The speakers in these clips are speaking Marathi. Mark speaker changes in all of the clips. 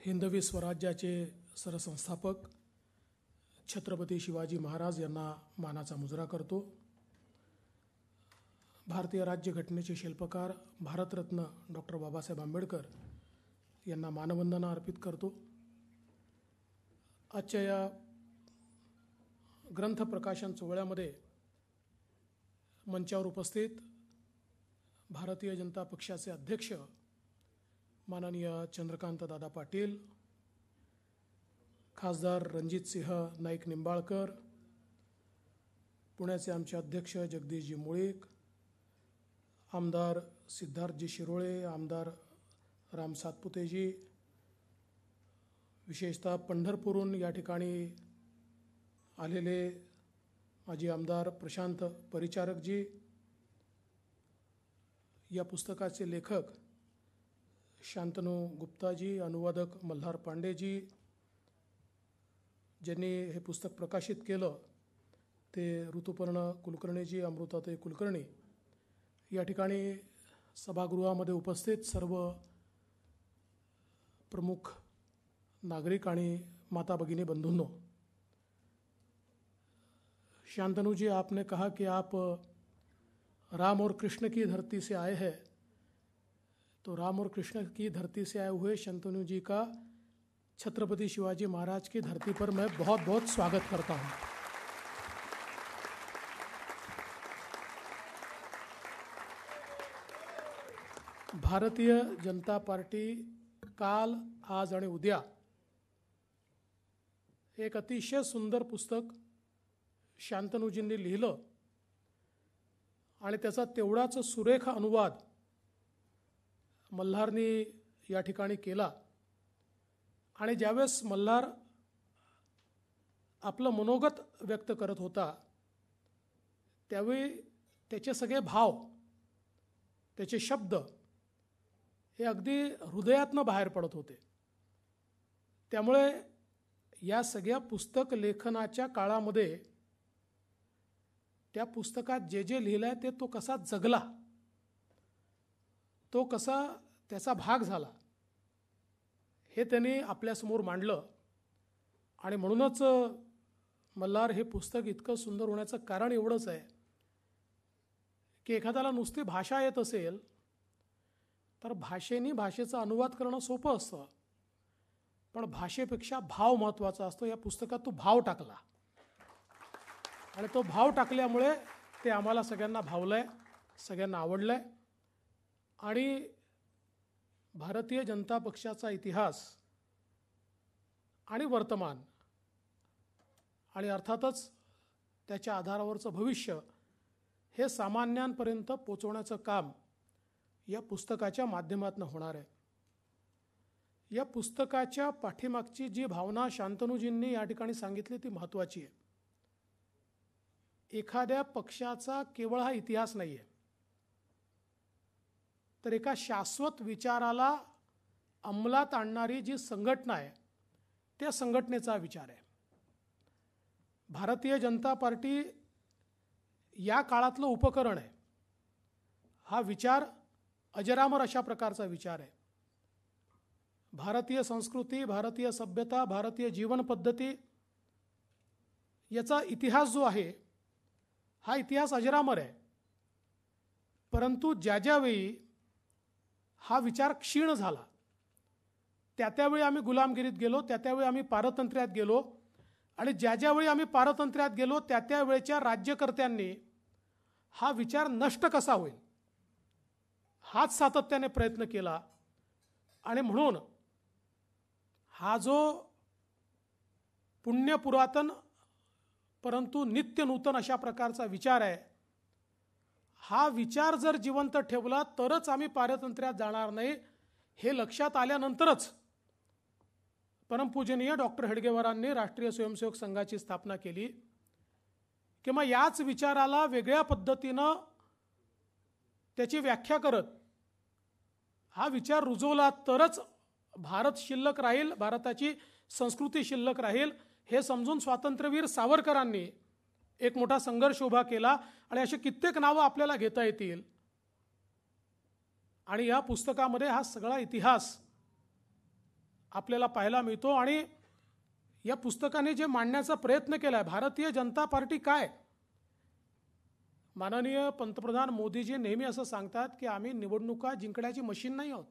Speaker 1: हिंदवी स्वराज्याचे सरसंस्थापक छत्रपती शिवाजी महाराज यांना मानाचा मुजरा करतो। भारतीय राज्यघटनेचे शिल्पकार भारतरत्न डॉक्टर बाबासाहेब आंबेडकर यांना मानवंदना अर्पित करतो। आजच्या या ग्रंथ प्रकाशन सोहळ्यामध्ये मंचावर उपस्थित भारतीय जनता पक्षाचे अध्यक्ष माननीय चंद्रकांत दादा पाटील, खासदार रणजितसिंह नाईक निंबाळकर, पुण्याचे आमचे अध्यक्ष जगदीशजी मुळीक, आमदार सिद्धार्थजी शिरोळे, आमदार राम सातपुतेजी, विशेषतः पंढरपूरहून या ठिकाणी आलेले माजी आमदार प्रशांत परिचारकजी, या पुस्तकाचे लेखक शांतनु गुप्ताजी, अनुवादक मल्हार पांडेजी, ज्यांनी हे पुस्तक प्रकाशित केलं ते ऋतुपर्ण कुलकर्णीजी, अमृताताई कुलकर्णी, या ठिकाणी सभागृहामध्ये उपस्थित सर्व प्रमुख नागरिक आणि माता भगिनी बंधूंनो, शांतनु जी, आपने कहा कि आप राम और कृष्ण की धरती से आए हैं, तो राम और कृष्ण की धरती से आए हुए शांतनु जी का छत्रपति शिवाजी महाराज की धरती पर मैं बहुत बहुत स्वागत करता हूं। भारतीय जनता पार्टी काल, आज आणि उद्या एक अतिशय सुंदर पुस्तक शांतनुजींनी लिहिलं आणि त्याचा तेवढाच सुरेख अनुवाद मल्हारनी या ठिकाणी केला। आणि ज्यावेळेस मल्हार आपलं मनोगत व्यक्त करत होता त्यावेळी त्याचे सगळे भाव, त्याचे शब्द हे अगदी हृदयातनं बाहेर पडत होते। त्यामुळे या सगळ्या पुस्तक लेखनाच्या काळामध्ये त्या पुस्तकात जे जे लिहिलंय ते तो कसा जगला, तो कसा त्याचा भाग झाला, हे त्यांनी आपल्यासमोर मांडलं। आणि म्हणूनच मल्हार हे पुस्तक इतकं सुंदर होण्याचं कारण एवढंच आहे की एखाद्याला नुसती भाषा येत असेल तर भाषेने भाषेचा अनुवाद करणं सोपं असतं, पण भाषेपेक्षा भाव महत्त्वाचा असतो। या पुस्तकात तो भाव टाकला आणि तो भाव टाकल्यामुळे ते आम्हाला सगळ्यांना भावलंय, सगळ्यांना आवडलंय। आणि भारतीय जनता पक्षाचा इतिहास आणि वर्तमान आणि अर्थातच त्याच्या आधारावरचं भविष्य हे सामान्यांपर्यंत पोचवण्याचं काम या पुस्तकाच्या माध्यमातून होणार आहे। या पुस्तकाच्या पाठीमागची जी भावना शांतनुजींनी या ठिकाणी सांगितली ती महत्त्वाची आहे। एखाद्या पक्षाचा केवळ हा इतिहास नाही आहे, तर एका शाश्वत विचाराला अंमलात आणणारी जी संघटना आहे त्या संघटनेचा विचार आहे। भारतीय जनता पार्टी या काळातलं उपकरण आहे। हा विचार अजरामर अशा प्रकारचा विचार आहे। भारतीय संस्कृती, भारतीय सभ्यता, भारतीय जीवन पद्धती याचा इतिहास जो आहे हा इतिहास अजरामर आहे। परंतु ज्या ज्यावेळी हा विचार क्षीण झाला त्यावेळी आम्ही गुलामगिरीत गेलो, त्यावेळी आम्ही पारतंत्र्यात गेलो, आणि ज्या ज्यावेळी आम्ही पारतंत्र्यात गेलो त्यावेळेच्या राज्यकर्त्यांनी हा विचार नष्ट कसा होईल हाच सातत्याने प्रयत्न केला। आणि म्हणून हा जो पुण्य पुरातन परंतु नित्य नूतन अशा प्रकारचा विचार आहे, हा विचार जर जिवंत ठेवला तरच आम्ही पारतंत्र्यात जाणार नाही, हे लक्षात आल्यानंतरच परमपूजनीय डॉक्टर हेडगेवारांनी राष्ट्रीय स्वयंसेवक संघाची स्थापना केली। किंवा याच विचाराला वेगळ्या पद्धतीनं त्याची व्याख्या करत हा विचार रुजवला तरच भारत शिल्लक राहील, भारताची संस्कृती शिल्लक राहील, हे समजून स्वातंत्र्यवीर सावरकरांनी एक मोठा संघर्ष उभा केला। आणि अशी कित्येक नावं आपल्याला घेता येतील। आणि या पुस्तकामध्ये हा सगळा इतिहास आपल्याला पाहायला मिळतो. आणि या पुस्तकाने जे मांडण्याचा प्रयत्न केला आहे, भारतीय जनता पार्टी काय. माननीय पंतप्रधान मोदीजी नेहमी असं सांगतात की आम्ही निवडणुका जिंकण्याची मशीन नाही आहोत.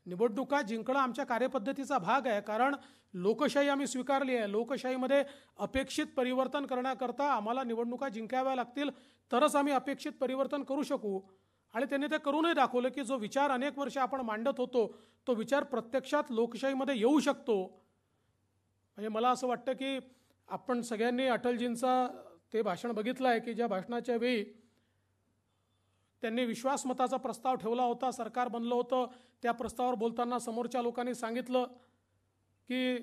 Speaker 1: निवडणुका जिंकणं आमच्या कार्यपद्धतीचा भाग आहे, कारण लोकशाही आम्ही स्वीकारली आहे. लोकशाहीमध्ये अपेक्षित परिवर्तन करण्याकरता आम्हाला निवडणुका जिंकाव्या लागतील, तरच आम्ही अपेक्षित परिवर्तन करू शकू. आणि त्यांनी ते करूनही दाखवलं की जो विचार अनेक वर्ष आपण मांडत होतो तो विचार प्रत्यक्षात लोकशाहीमध्ये येऊ शकतो. म्हणजे मला असं वाटतं की आपण सगळ्यांनी अटलजींचा ते भाषण बघितलं आहे की ज्या भाषणाच्या वेळी त्यांनी विश्वासमताचा प्रस्ताव ठेवला होता, सरकार बनलं होतं. त्या प्रस्तावावर बोलताना समोरच्या लोकांनी सांगितलं की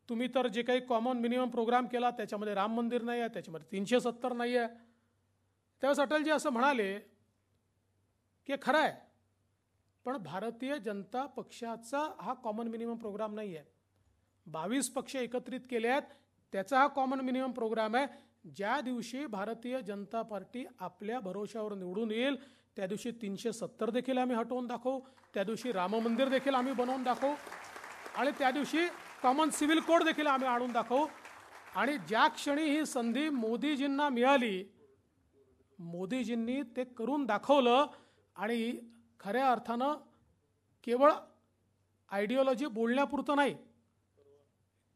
Speaker 1: तुम्ही तर जे काही कॉमन मिनिमम प्रोग्राम केला त्याच्यामध्ये राम मंदिर नाही आहे, त्याच्यामध्ये 370 नाही आहे. त्यावेळेस अटलजी असं म्हणाले की खरं आहे, पण भारतीय जनता पक्षाचा हा कॉमन मिनिमम प्रोग्राम नाही आहे. 22 पक्ष एकत्रित केले आहेत, त्याचा हा कॉमन मिनिमम प्रोग्राम आहे. ज्या दिवशी भारतीय जनता पार्टी आपल्या भरोशावर निवडून येईल त्या दिवशी 370 देखील आम्ही हटवून दाखवू, त्या दिवशी राम मंदिर देखील आम्ही बनवून दाखवू, आणि त्या दिवशी कॉमन सिव्हिल कोड देखील आम्ही आणून दाखवू. आणि ज्या क्षणी ही संधी मोदीजींना मिळाली, मोदीजींनी ते करून दाखवलं. आणि खऱ्या अर्थानं केवळ आयडिओलॉजी बोलण्यापुरतं नाही,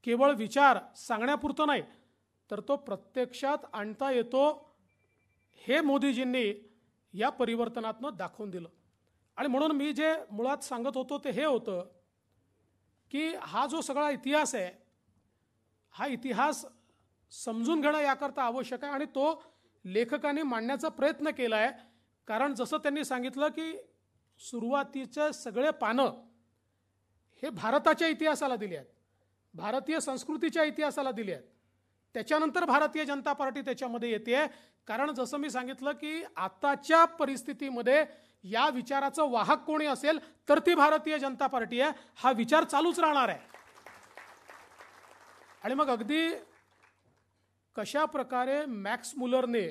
Speaker 1: केवळ विचार सांगण्यापुरतं नाही, तर तो प्रत्यक्षात आणता येतो, हे मोदीजींनी या परिवर्तनातनं दाखवून दिलं. आणि म्हणून मी जे मुळात सांगत होतो ते हे होतं की हा जो सगळा इतिहास आहे, हा इतिहास समजून घेणं याकरता आवश्यक आहे. आणि तो लेखकांनी मांडण्याचा प्रयत्न केला आहे. कारण जसं त्यांनी सांगितलं की सुरुवातीचे सगळे पानं हे भारताच्या इतिहासाला दिली आहेत, भारतीय संस्कृतीच्या इतिहासाला दिली आहेत. त्याच्यानंतर भारतीय जनता पार्टी त्याच्यामध्ये येते. कारण जसं मी सांगितलं की आताच्या परिस्थितीमध्ये या विचाराचं वाहक कोणी असेल तर ती भारतीय जनता पार्टी आहे. हा विचार चालूच राहणार आहे. आणि मग अगदी कशा प्रकारे मॅक्स मुलरने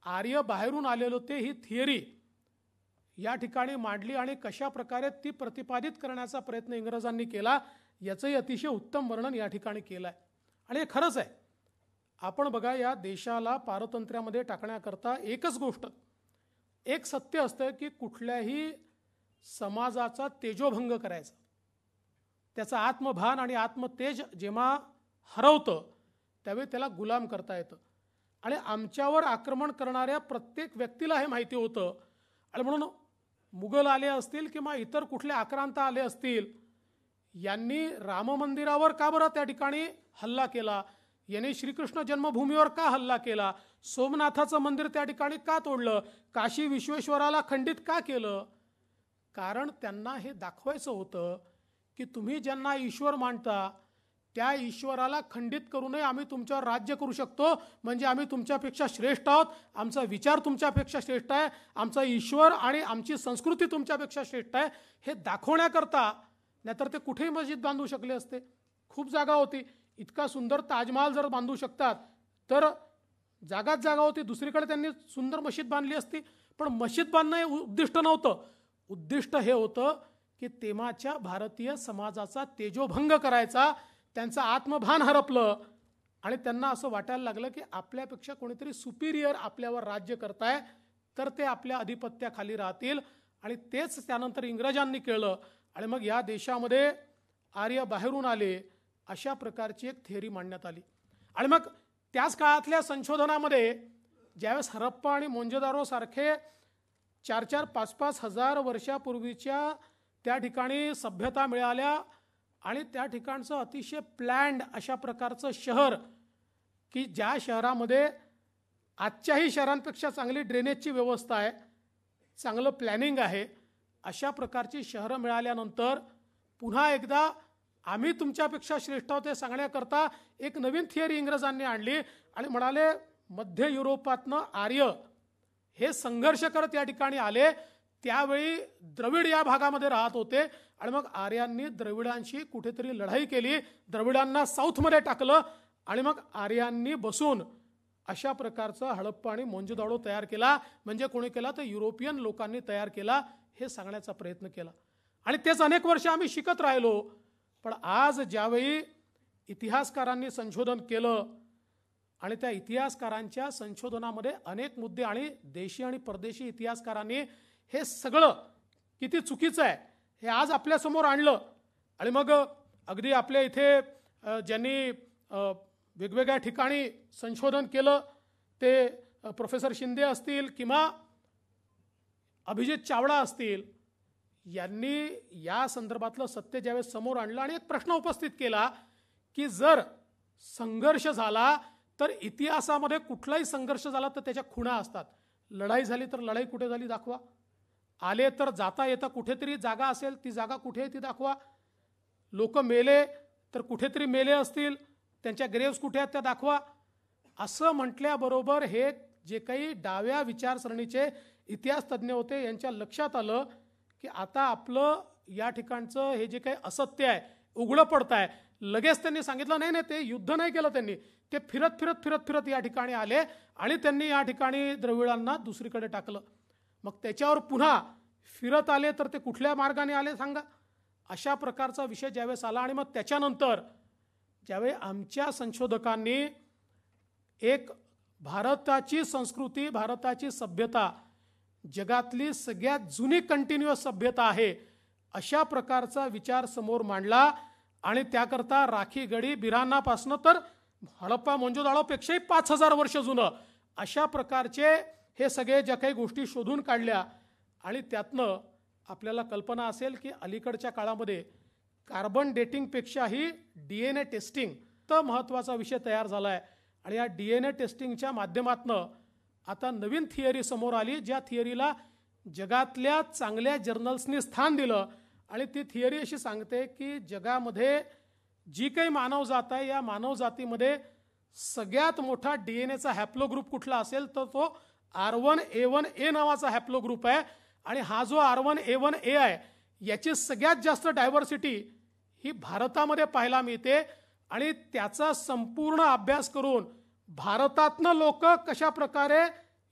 Speaker 1: आर्य बाहेरून आलेलो ते ही थिअरी या ठिकाणी मांडली आणि कशा प्रकारे ती प्रतिपादित करण्याचा प्रयत्न इंग्रजांनी केला याचंही अतिशय उत्तम वर्णन या ठिकाणी केलं आहे. आणि हे खरंच आहे. आपण बघा, या देशाला पारतंत्र्यामध्ये टाकण्याकरता एकच गोष्ट, एक सत्य असतं की कुठल्याही समाजाचा तेजोभंग करायचा, त्याचं आत्मभान आणि आत्मतेज जेव्हा हरवतं त्यावेळी त्याला गुलाम करता येतं. आणि आमच्यावर आक्रमण करणाऱ्या प्रत्येक व्यक्तीला हे माहिती होतं. आणि म्हणून मुघल आले असतील किंवा इतर कुठले आक्रांत आले असतील, यांनी राम मंदिरावर का बरं त्या ठिकाणी हल्ला केला, यांनी श्रीकृष्ण जन्मभूमीवर का हल्ला केला, सोमनाथाचं मंदिर त्या ठिकाणी का तोडलं, काशी विश्वेश्वराला खंडित का केलं. कारण त्यांना हे दाखवायचं होतं की तुम्ही ज्यांना ईश्वर मानता त्या ईश्वराला खंडित करू नये, आम्ही तुमच्यावर राज्य करू शकतो, म्हणजे आम्ही तुमच्यापेक्षा श्रेष्ठ आहोत, आमचा विचार तुमच्यापेक्षा श्रेष्ठ आहे, आमचा ईश्वर आणि आमची संस्कृती तुमच्यापेक्षा श्रेष्ठ आहे, हे दाखवण्याकरता. नाहीतर ते कुठेही मस्जिद बांधू शकले असते, खूप जागा होती. इतका सुंदर ताजमहाल जर बांधू शकतात तर जागाच जागा होती, दुसरीकडे त्यांनी सुंदर मशीद बांधली असती. पण मशीद बांधणं हे उद्दिष्ट नव्हतं. उद्दिष्ट हे होतं की तेव्हाच्या भारतीय समाजाचा तेजोभंग करायचा, त्यांचं आत्मभान हरपलं आणि त्यांना असं वाटायला लागलं की आपल्यापेक्षा कोणीतरी सुपिरियर आपल्यावर राज्य करताय, तर ते आपल्या अधिपत्याखाली राहतील. आणि तेच त्यानंतर इंग्रजांनी केलं. आणि मग या देशामध्ये आर्य बाहेरून आले, अशा प्रकारची एक थिअरी मांडण्यात आली. आणि मग त्याच काळातल्या संशोधनामध्ये ज्यावेळेस हरप्पा आणि मोंजोदारो सारखे 4-4, 5-5 हजार वर्षापूर्वीच्या त्या ठिकाणी सभ्यता मिळाल्या आणि त्या ठिकाणचं अतिशय प्लॅन्ड अशा प्रकारचं शहर की ज्या शहरामध्ये आजच्याही शहरांपेक्षा चांगली ड्रेनेजची व्यवस्था आहे, चांगलं प्लॅनिंग आहे, अशा प्रकारची शहरं मिळाल्यानंतर पुन्हा एकदा आम्ही तुमच्यापेक्षा श्रेष्ठ आहोत हे सांगण्याकरता एक नवीन थिअरी इंग्रजांनी आणली आणि म्हणाले मध्य युरोपातनं आर्य हे संघर्ष करत या ठिकाणी आले. त्यावेळी द्रविड या भागामध्ये राहत होते आणि मग आर्यांनी द्रविडांशी कुठेतरी लढाई केली, द्रविडांना साऊथमध्ये टाकलं आणि मग आर्यांनी बसून अशा प्रकारचा हडप्पा आणि मोंजोदारो तयार केला. म्हणजे कोणी केला तर युरोपियन लोकांनी तयार केला, हे सांगण्याचा प्रयत्न केला. आणि तेच अनेक वर्ष आम्ही शिकत राहिलो. पण आज ज्यावेळी इतिहासकारांनी संशोधन केलं आणि त्या इतिहासकारांच्या संशोधनामध्ये अनेक मुद्दे आणि देशी आणि परदेशी इतिहासकारांनी हे सगळं किती चुकीचं आहे हे आज आपल्यासमोर आणलं. आणि मग अगदी आपल्या इथे ज्यांनी वेगवेगळ्या ठिकाणी संशोधन केलं ते प्रोफेसर शिंदे असतील किंवा अभिजित चावडा असतील, यांनी या संदर्भातलं सत्य ज्यावेळेस समोर आणलं आणि एक प्रश्न उपस्थित केला की जर संघर्ष झाला तर इतिहासामध्ये कुठलाही संघर्ष झाला तर त्याच्या खुणा असतात. लढाई झाली तर लढाई कुठे झाली दाखवा. आले तर जाता येता कुठेतरी जागा असेल, ती जागा कुठे आहे ती दाखवा. लोक मेले तर कुठेतरी मेले असतील, त्यांच्या ग्रेव्स कुठे आहेत त्या दाखवा. असं म्हटल्याबरोबर हे जे काही डाव्या विचारसरणीचे इतिहास तज्ज्ञ होते यांच्या लक्षात आलं की आता आपलं या ठिकाणचं हे जे काही असत्य आहे उघडं पडत आहे. लगेच त्यांनी सांगितलं नाही ते युद्ध नाही केलं त्यांनी, ते फिरत फिरत फिरत फिरत या ठिकाणी आले आणि त्यांनी या ठिकाणी द्रविडांना दुसरीकडे टाकलं. मग त्याच्यावर पुन्हा फिरत आले तर ते कुठल्या मार्गाने आले सांगा. अशा प्रकारचा विषय ज्यावेळेस आला आणि मग त्याच्यानंतर ज्यावेळी आमच्या संशोधकांनी एक भारताची संस्कृती, भारताची सभ्यता जगातली सगळ्यात जुनी कंटिन्युअस सभ्यता आहे अशा प्रकारचा विचार समोर मांडला आणि त्याकरता राखी गडी बिरानापासनं तर हडप्पा मोंजोदाळोपेक्षाही 5000 वर्ष जुनं अशा प्रकारचे हे सगळे ज्या काही गोष्टी शोधून काढल्या. आणि त्यातनं आपल्याला कल्पना असेल की अलीकडच्या काळामध्ये कार्बन डेटिंगपेक्षाही DNA टेस्टिंग तर महत्त्वाचा विषय तयार झाला आहे. आणि या DNA टेस्टिंगच्या माध्यमातनं आता नवीन थिअरी समोर आली, ज्या थिअरीला जगातल्या चांगल्या जर्नल्सनी स्थान दिलं. आणि ती थिअरी अशी सांगते की जगामध्ये जी काही मानवजात आहे या मानवजातीमध्ये सगळ्यात मोठा DNAचा हॅप्लो ग्रुप कुठला असेल तर तो R1A1A नावाचा हॅप्लो ग्रुप आहे. आणि हा जो R1A1A आहे याची सगळ्यात जास्त डायव्हर्सिटी ही भारतामध्ये पाहायला मिळते. आणि त्याचा संपूर्ण अभ्यास करून भारतातनं लोक कशा प्रकारे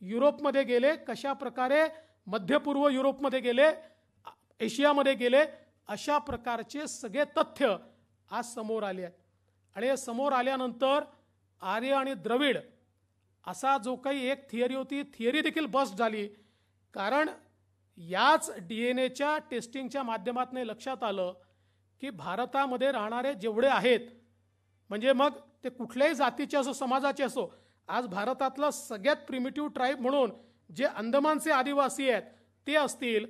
Speaker 1: युरोपमध्ये गेले, कशा प्रकारे मध्यपूर्व युरोपमध्ये गेले, एशियामध्ये गेले, अशा प्रकारचे सगळे तथ्य आज समोर आले आहेत. आणि हे समोर आल्यानंतर आर्य आणि द्रविड असा जो काही एक थिअरी होती, थिअरी देखील बस्ट झाली. कारण याच DNAच्या टेस्टिंगच्या माध्यमातून लक्षात आलं की भारतामध्ये राहणारे जेवढे आहेत, म्हणजे मग ते कुठल्याही जातीचे असो, समाजाचे असो, आज भारतातला सगळ्यात प्रिमिटिव्ह ट्राईब म्हणून जे अंदमानचे आदिवासी आहेत ते असतील,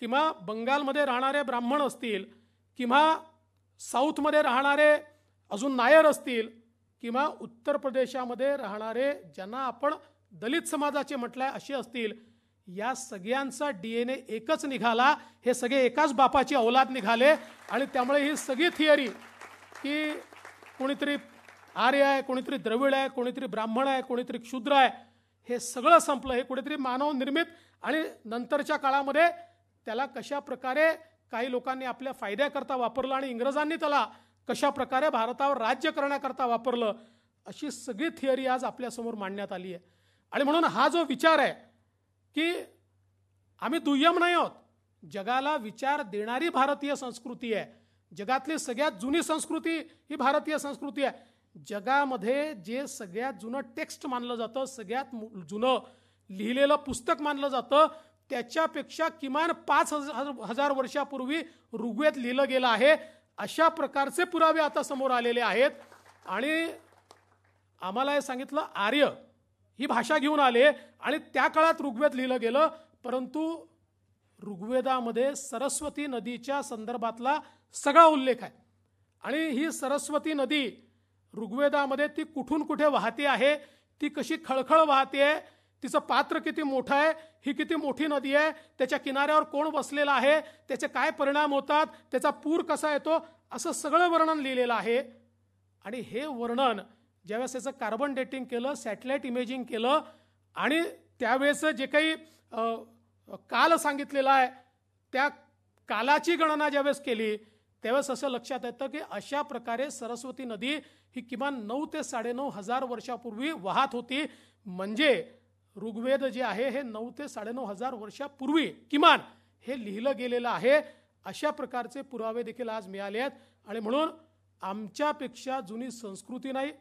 Speaker 1: किंवा बंगालमध्ये राहणारे ब्राह्मण असतील, किंवा साऊथमध्ये राहणारे अजून नायर असतील, किंवा उत्तर प्रदेशामध्ये राहणारे ज्यांना आपण दलित समाजाचे म्हटलंय असे असतील, या सगळ्यांचा DNA एकच निघाला. हे सगळे एकाच बापाची औलाद निघाले. आणि त्यामुळे ही सगळी थिअरी की कोणीतरी आर्य आहे, कोणीतरी द्रविड आहे, कोणीतरी ब्राह्मण आहे, कोणीतरी क्षुद्र आहे, हे सगळं संपलं. हे कुठेतरी मानव निर्मित आणि नंतरच्या काळामध्ये त्याला कशा प्रकारे काही लोकांनी आपल्या फायद्याकरता वापरलं आणि इंग्रजांनी त्याला कशा प्रकारे भारतावर राज्य करण्याकरता वापरलं, अशी सगळी थिअरी आज आपल्यासमोर मांडण्यात आली आहे. आणि म्हणून हा जो विचार आहे की आम्ही दुय्यम नाही आहोत, जगाला विचार देणारी भारतीय संस्कृती आहे, जगातली सगळ्यात जुनी संस्कृती ही भारतीय संस्कृती आहे. जगामध्ये जे सगळ्यात जुनं टेक्स्ट मानलं जातं, सगळ्यात जुनं लिहिलेलं पुस्तक मानलं जातं, त्याच्यापेक्षा किमान 5000 वर्षापूर्वी ऋग्वेद लिहिलं गेलं आहे. अशा प्रकारचे पुरावे आता समोर आलेले आहेत. आणि आम्हाला हे सांगितलं आर्य ही भाषा घेऊन आले आणि त्या काळात ऋग्वेद लिहिलं गेलं. परंतु ऋग्वेदामध्ये सरस्वती नदीच्या संदर्भातला सगळा उल्लेख आहे. आणि ही सरस्वती नदी ऋग्वेदामध्ये ती कुठून कुठे वाहते आहे, ती कशी खळखळ वाहते आहे, तिचं पात्र किती मोठं आहे, ही किती मोठी नदी आहे, त्याच्या किनाऱ्यावर कोण बसलेला आहे, त्याचे काय परिणाम होतात, त्याचा पूर कसा येतो, असं सगळं वर्णन लिहिलेलं आहे. आणि हे वर्णन ज्यावेळेस त्याचं कार्बन डेटिंग केलं, सॅटेलाइट इमेजिंग केलं आणि त्यावेळेस जे काही काल सांगितलेला आहे त्या कालाची गणना ज्यावेळेस केली त्यावेळेस असं लक्षात येतं की अशा प्रकारे सरस्वती नदी ही किमान 9 ते 9,500 वर्षापूर्वी वाहत होती. म्हणजे ऋग्वेद जे आहे हे 9 ते 9,500 वर्षापूर्वी किमान हे लिहिलं गेलेलं आहे. अशा प्रकारचे पुरावे देखील आज मिळाले आहेत. आणि म्हणून आमच्यापेक्षा जुनी संस्कृती नाही,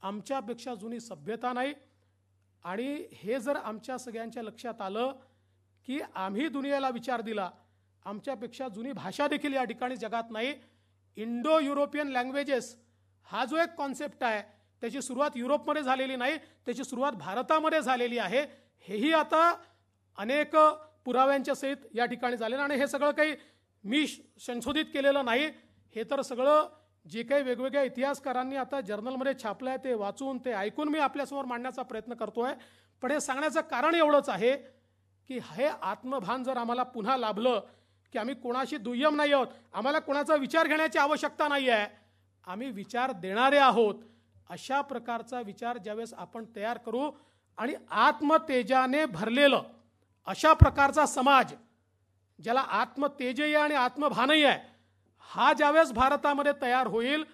Speaker 1: आमच्यापेक्षा जुनी सभ्यता नाही. आणि हे जर आमच्या सगळ्यांच्या लक्षात आलं की आम्ही दुनियेला विचार दिला, आमच्यापेक्षा जुनी भाषा देखील या ठिकाणी जगात नाही. इंडो युरोपियन लँग्वेजेस हा जो एक कॉन्सेप्ट आहे त्याची सुरुवात युरोपमध्ये झालेली नाही, त्याची सुरुवात भारतामध्ये झालेली आहे. हेही आता अनेक पुराव्यांच्या सहित या ठिकाणी झालेलं. आणि हे सगळं काही मी संशोधित केलेलं नाही, हे तर सगळं जे काही वेगवेगळ्या इतिहासकारांनी आता जर्नलमध्ये छापलं आहे ते वाचून ते ऐकून मी आपल्यासमोर मांडण्याचा प्रयत्न करतो आहे. पण हे सांगण्याचं कारण एवढंच आहे की हे आत्मभान जर आम्हाला पुन्हा लाभलं की आम्ही कोणाशी दुय्यम नाही आहोत, आम्हाला कोणाचा विचार घेण्याची आवश्यकता नाही आहे, आम्ही विचार देणारे आहोत, अशा प्रकारचा विचार ज्यावेळेस आपण तयार करू आणि आत्मतेजाने भरलेलं अशा प्रकारचा समाज ज्याला आत्मतेजही आणि आत्मभानही आहे, हा ज्यावेळेस भारतामध्ये तयार होईल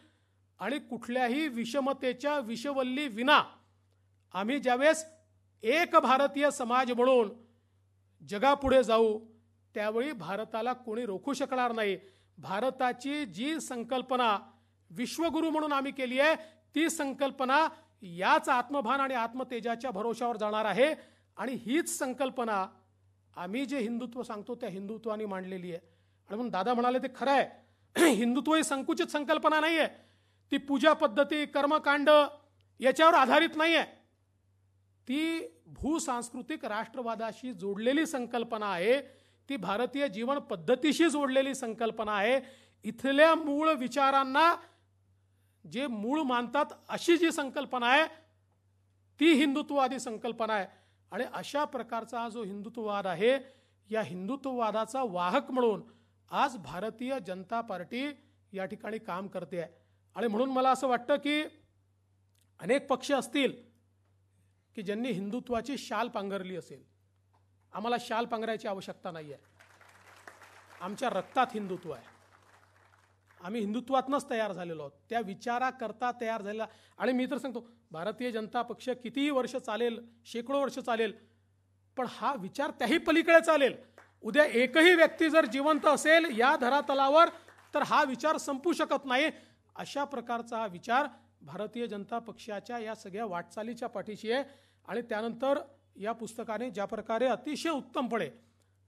Speaker 1: आणि कुठल्याही विषमतेच्या विषवल्ली विना आम्ही ज्यावेळेस एक भारतीय समाज म्हणून जगापुढे जाऊ, त्यावेळी भारताला कोणी रोखू शकणार नाही. भारताची जी संकल्पना विश्वगुरू म्हणून आम्ही केली आहे, ती संकल्पना याच आत्मभान आणि आत्मतेजाच्या भरोशावर जाणार आहे. आणि हीच संकल्पना आम्ही जे हिंदुत्व सांगतो त्या हिंदुत्वाने मांडलेली आहे. आणि म्हणून दादा म्हणाले ते खरं आहे, हिंदुत्व ही संकुचित संकल्पना नाही आहे, ती पूजा पद्धती कर्मकांड याच्यावर आधारित नाही आहे, ती भूसांस्कृतिक राष्ट्रवादाशी जोडलेली संकल्पना आहे, ती भारतीय जीवन पद्धतीशी जोडलेली संकल्पना आहे. इथल्या मूळ विचारांना जे मूळ मानतात अशी जी संकल्पना आहे ती हिंदुत्ववादी संकल्पना आहे. आणि अशा प्रकारचा हा जो हिंदुत्ववाद आहे, या हिंदुत्ववादाचा वाहक म्हणून आज भारतीय जनता पार्टी या ठिकाणी काम करते आहे. आणि म्हणून मला असं वाटतं की अनेक पक्ष असतील की ज्यांनी हिंदुत्वाची शाल पांघरली असेल. आम्हाला शाल पांघरायची आवश्यकता नाही आहे, आमच्या रक्तात हिंदुत्व आहे, आम्ही हिंदुत्वातनंच तयार झालेलो आहोत, त्या विचाराकरता तयार झालेला. आणि मी तर सांगतो भारतीय जनता पक्ष कितीही वर्ष चालेल, शेकडो वर्ष चालेल, पण हा विचार त्याही पलीकडे चालेल. उद्या एकही व्यक्ती जर जिवंत असेल या धरातलावर तर हा विचार संपू शकत नाही. अशा प्रकारचा हा विचार भारतीय जनता पक्षाच्या या सगळ्या वाटचालीच्या पाठीशी आहे. आणि त्यानंतर या पुस्तकाने ज्या प्रकारे अतिशय उत्तमपणे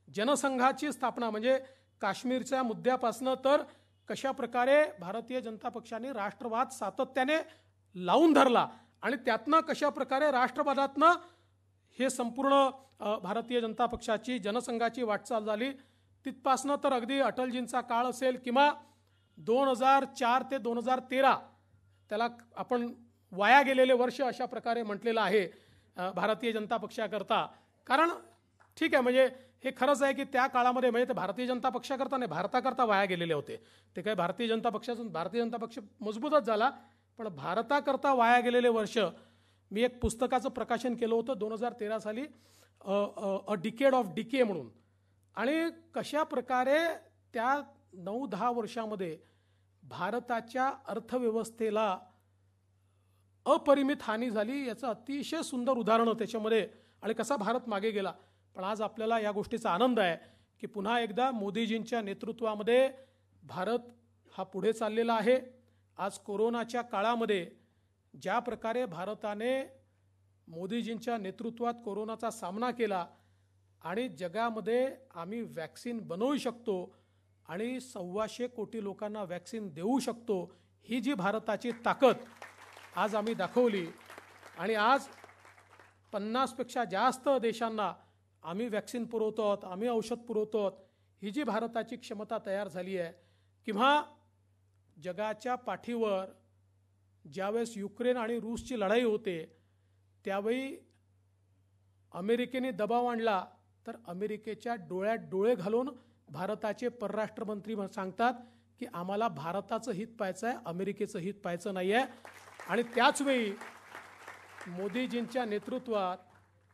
Speaker 1: जनसंघाची स्थापना, म्हणजे काश्मीरच्या मुद्द्यापासनं तर कशा प्रकारे भारतीय जनता पक्षाने राष्ट्रवाद सातत्याने लावून धरला आणि त्यातनं कशा प्रकारे राष्ट्रवादातनं हे संपूर्ण भारतीय जनता पक्षाची जनसंघाची वाटचाल झाली, तिथपासनं तर अगदी अटलजींचा काळ असेल किंवा 2004 ते 2013 त्याला आपण वाया गेलेले वर्ष अशा प्रकारे म्हटलेलं आहे भारतीय जनता पक्षाकरता. कारण ठीक आहे, म्हणजे हे खरंच आहे की त्या काळामध्ये म्हणजे ते भारतीय जनता पक्षाकरता नाही, भारताकरता वाया गेलेले होते. ते काय भारतीय जनता पक्ष मजबूतच झाला, पण भारताकरता वाया गेलेले वर्ष. मी एक पुस्तकाचं प्रकाशन केलं होतं 2013 साली, अ डिकेड ऑफ डिके म्हणून. आणि कशा प्रकारे त्या 9-10 वर्षामध्ये भारताच्या अर्थव्यवस्थेला अपरिमित हानी झाली याचं अतिशय सुंदर उदाहरण त्याच्यामध्ये, आणि कसा भारत मागे गेला. पण आज आपल्याला या गोष्टीचा आनंद आहे की पुन्हा एकदा मोदीजींच्या नेतृत्वामध्ये भारत हा पुढे चाललेला आहे. आज कोरोनाच्या काळामध्ये ज्या प्रकारे भारताने मोदीजींच्या नेतृत्वात कोरोनाचा सामना केला आणि जगामध्ये आम्ही वॅक्सिन बनवू शकतो आणि 125 कोटी लोकांना वॅक्सिन देऊ शकतो, ही जी भारताची ताकद आज आम्ही दाखवली. आणि आज 50पेक्षा जास्त देशांना आम्ही वॅक्सिन पुरवतो आहोत, आम्ही औषध पुरवतो आहोत, ही जी भारताची क्षमता तयार झाली आहे. किंवा जगाच्या पाठीवर ज्यावेळेस युक्रेन आणि रूसची लढाई होते त्यावेळी अमेरिकेने दबाव आणला, तर अमेरिकेच्या डोळ्यात डोळे घालून भारताचे परराष्ट्रमंत्री सांगतात की आम्हाला भारताचं हित पाहायचं आहे, अमेरिकेचं हित पाहायचं नाही आहे. आणि त्याचवेळी मोदीजींच्या नेतृत्वात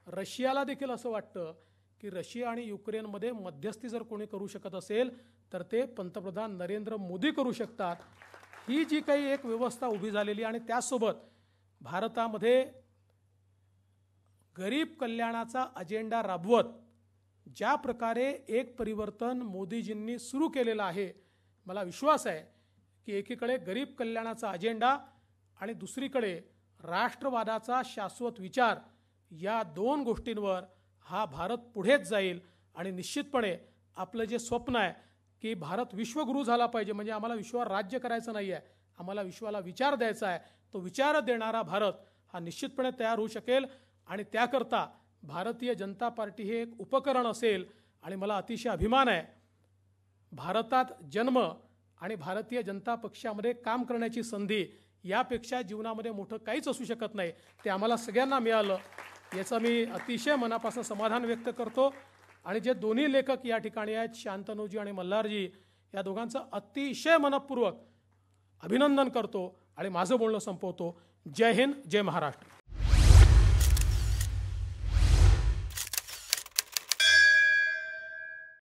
Speaker 1: रशियाला देखील असं वाटतं की रशिया आणि युक्रेनमध्ये मध्यस्थी जर कोणी करू शकत असेल तर ते पंतप्रधान नरेंद्र मोदी करू शकतात. ही जी काही एक व्यवस्था उभी झालेली, आणि त्यासोबत भारतामध्ये गरीब कल्याणाचा अजेंडा राबवत ज्या प्रकारे एक परिवर्तन मोदीजींनी सुरू केलेलं आहे, मला विश्वास आहे की एकीकडे गरीब कल्याणाचा अजेंडा आणि दुसरीकडे राष्ट्रवादाचा शाश्वत विचार, या दोन गोष्टींवर हा भारत पुढेच जाईल. आणि निश्चितपणे आपलं जे स्वप्न आहे की भारत विश्वगुरू झाला पाहिजे, म्हणजे आम्हाला विश्वावर राज्य करायचं नाही आहे, आम्हाला विश्वाला विचार द्यायचा आहे, तो विचार देणारा भारत हा निश्चितपणे तयार होऊ शकेल. आणि त्याकरता भारतीय जनता पार्टी हे एक उपकरण असेल. आणि मला अतिशय अभिमान आहे, भारतात जन्म आणि भारतीय जनता पक्षामध्ये काम करण्याची संधी यापेक्षा जीवनामध्ये मोठं काहीच असू शकत नाही. ते आम्हाला सगळ्यांना मिळालं, याचं मी अतिशय मनापासून समाधान व्यक्त करतो. आणि जे दोन्ही लेखक या ठिकाणी आहेत, शांतनूजी आणि मल्हारजी, या दोघांचं अतिशय मनपूर्वक अभिनंदन करतो आणि माझं बोलणं संपवतो. जय हिंद, जय महाराष्ट्र.